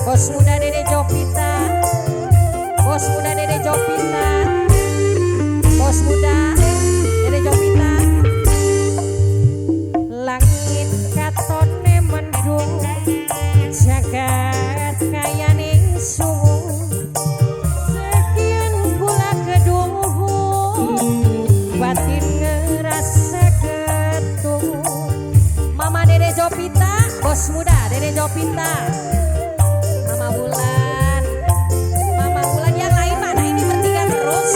Bos muda Dede Jovita, bos muda Dede Jovita, bos muda Dede Jovita. Langit katone mendung, jagat kaya ning suwung. Sekian kula keduhung, batin ngerasa ketung. Mama Dede Jovita, bos muda Dede Jovita. Mama Bulan, Mama Bulan yang lain mana ini bertiga terus.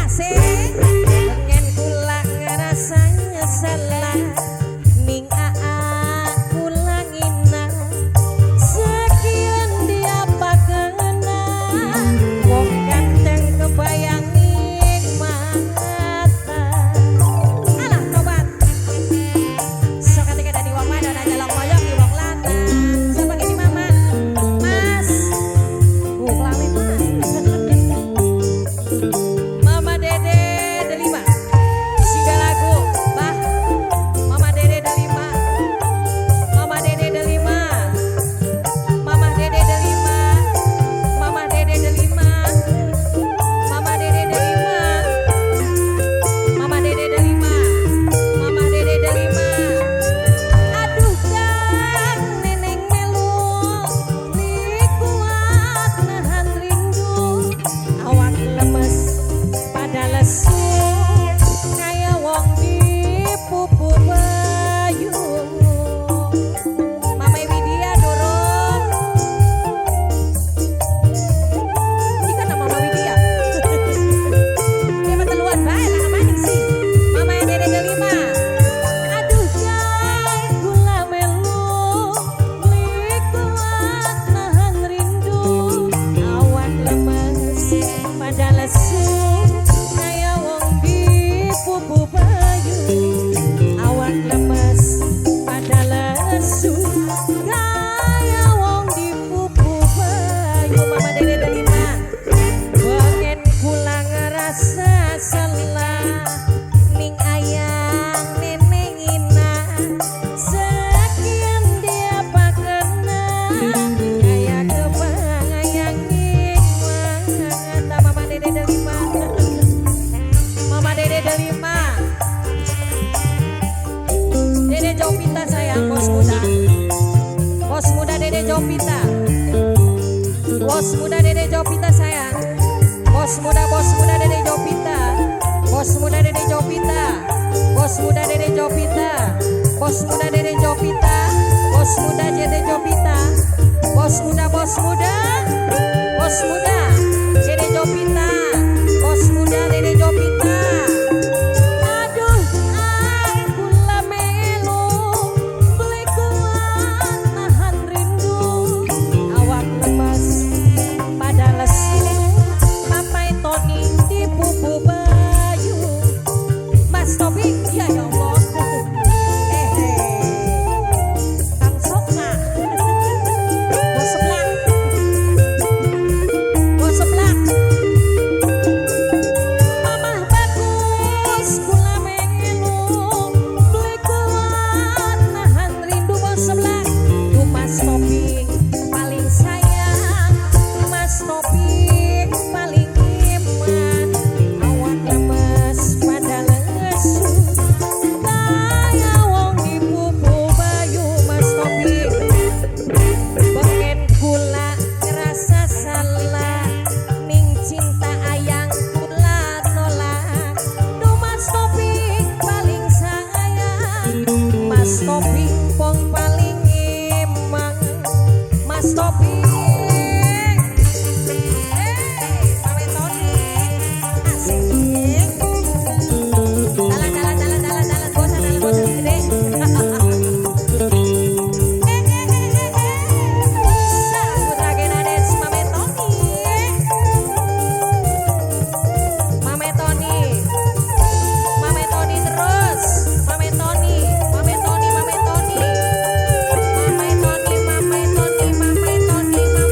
Asik, pengen kula ngerasanya salah. Ning aa kula ngina, sekian dia pakena. Wong ganteng kebayang ning mata. Alah tobat. Sok ketika dari wong madon aja long moyong di wong lanang. Siapa ini mama? Mas. Kelawin Mama Dede Delima. Siga lagu, Bah. Mama Dede Delima. Mama Dede Delima. Mama Dede Delima. Mama Dede Delima. Mama Dede Delima. Mama Dede Delima. Mama Dede Delima. Aduh kang neneng melu, ni kuat nahan rindu. Awak lemes pada lesu, kaya wong dipupu bayu. Mama Widya durung. Ini kan Mama Widya. Dia beteluan bae lah maning sih. Mama Dede Delima. Aduh kang gula melu, li kuat nahan rindu. Awak lemes pada lesu, kaya wong dipupu bayu. Awak lemes pada lesu, kaya wong dipupu bayu. Mama Dede Delima. Pengen kula ngerasa salah, ning ayang neneng ina. Sekian dia pakena, kaya kebayang ning mata. Mama Dede Delima. Mama Dede Delima. Dede Jovita sayang, bos muda. Bos muda Dede Jovita. Bos muda Dede Jovita sayang. Bos muda Dede Jovita. Bos muda Dede Jovita. Bos muda Dede Jovita. Bos muda Dede Jovita. Bos muda Dede Jovita. Bos muda, bos muda. Bos muda Dede Jovita. Bos muda Dede Jovita. Aduh aku melu, beli kuat nahan rindu. Awak lemas pada lesu, papai Tony dipupu bayu. Mas Tobi, ya Allah. Kang Sokna. Bos sebelah. Bos sebelah. Mamah bagus kula mengelu, beli kuat nahan rindu. Bos sebelah. Tuh Mas Tobi paling sayang, Mas Tobi paling iman. Awak lemes pada lesu, kaya wong dipupu bayu. Mas Tobi. Pengen kula ngerasa salah, ning cinta ayang kula nolak. Duh Mas Tobi paling sayang, Mas Tobi pong paling iman. Mas Tobi. Mame Tony. Asik. Dalan bosan gede. Sambut lagi Nades Mame Tony. Mame Tony. Mame Tony terus. Mame Tony. Mame Tony. Mame Tony. Mame Tony. Mame Tony. Mame Tony.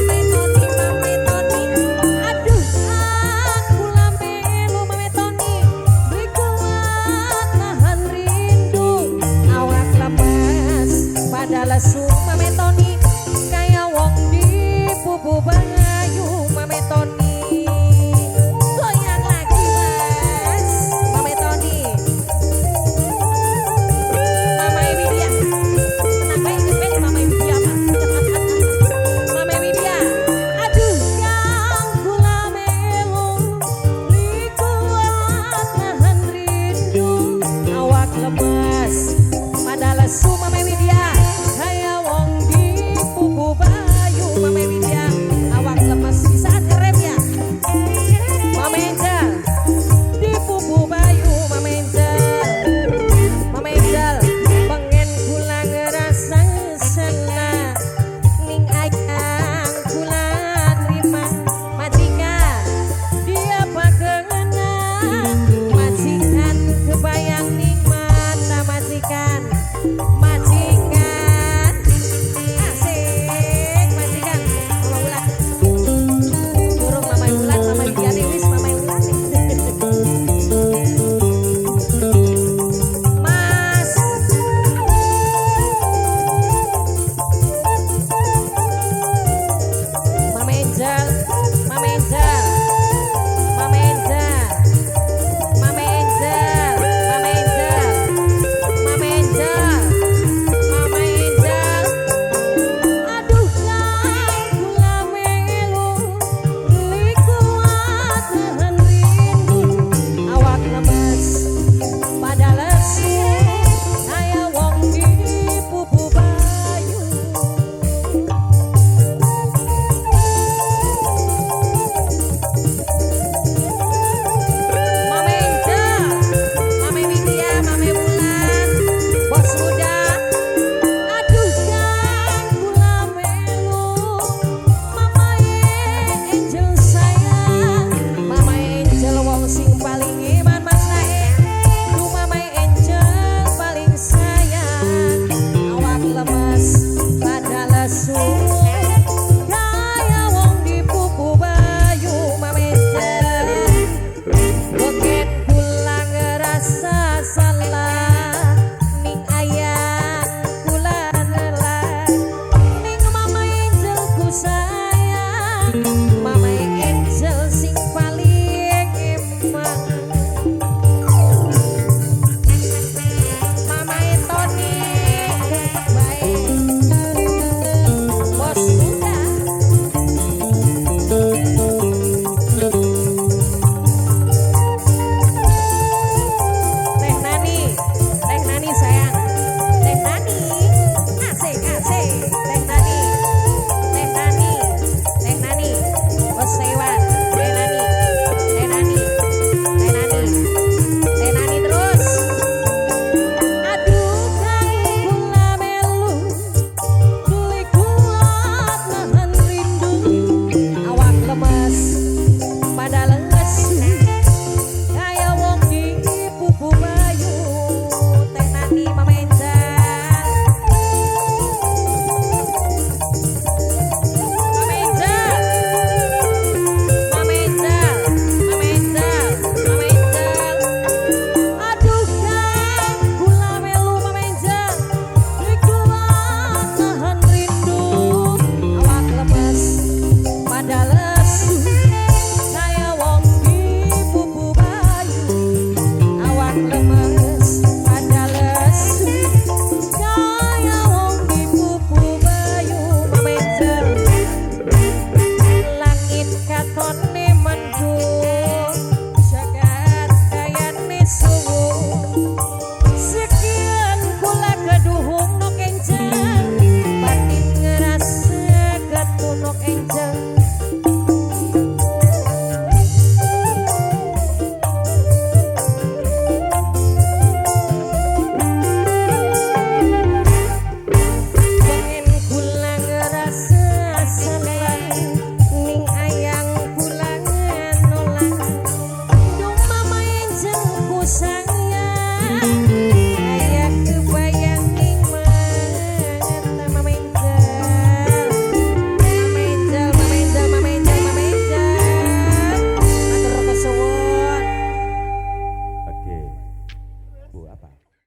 jeng